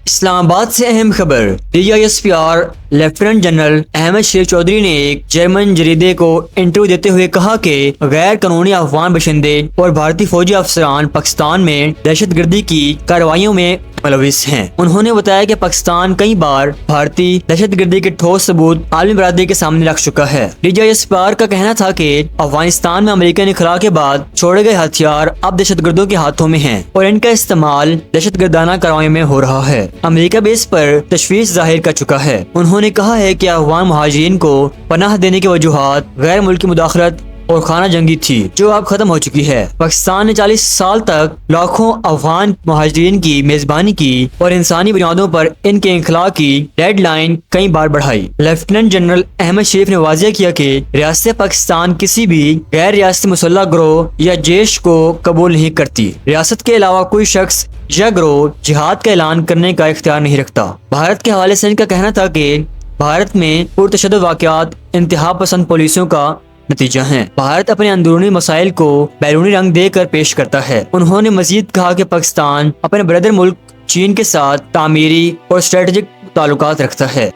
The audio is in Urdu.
اسلام آباد سے اہم خبر۔ DGSPR لیفٹیننٹ جنرل احمد شیر چودھری نے ایک جرمن جریدے کو انٹرویو دیتے ہوئے کہا کہ غیر قانونی افغان باشندے اور بھارتی فوجی افسران پاکستان میں دہشت گردی کی کارروائیوں میں ملوث ہیں۔ انہوں نے بتایا کہ پاکستان کئی بار بھارتی دہشت گردی کے ٹھوس ثبوت عالمی برادری کے سامنے رکھ چکا ہے۔ DGSPR کا کہنا تھا کہ افغانستان میں امریکہ نے خلا کے بعد چھوڑے گئے ہتھیار اب دہشت گردوں کے ہاتھوں میں ہیں اور ان کا استعمال دہشت گردانہ کارروائیوں میں ہو رہا ہے۔ امریکہ بھی اس پر تشویش ظاہر کر چکا ہے۔ انہوں نے کہا ہے کہ افغان مہاجرین کو پناہ دینے کی وجوہات غیر ملکی مداخلت اور خانہ جنگی تھی جو اب ختم ہو چکی ہے۔ پاکستان نے 40 سال تک لاکھوں افغان مہاجرین کی میزبانی کی اور انسانی بنیادوں پر ان کے انخلاء کی ڈیڈ لائن کئی بار بڑھائی۔ لیفٹیننٹ جنرل احمد شریف نے واضح کیا کہ ریاست پاکستان کسی بھی غیر ریاستی مسلح گروہ یا جیش کو قبول نہیں کرتی۔ ریاست کے علاوہ کوئی شخص یا گروہ جہاد کا اعلان کرنے کا اختیار نہیں رکھتا۔ بھارت کے حوالے سے ان کا کہنا تھا کہ بھارت میں پرتشدد واقعات انتہا پسند پالیسیوں کا نتیجہ ہیں۔ بھارت اپنے اندرونی مسائل کو بیرونی رنگ دے کر پیش کرتا ہے۔ انہوں نے مزید کہا کہ پاکستان اپنے بردر ملک چین کے ساتھ تعمیری اور اسٹریٹجک تعلقات رکھتا ہے۔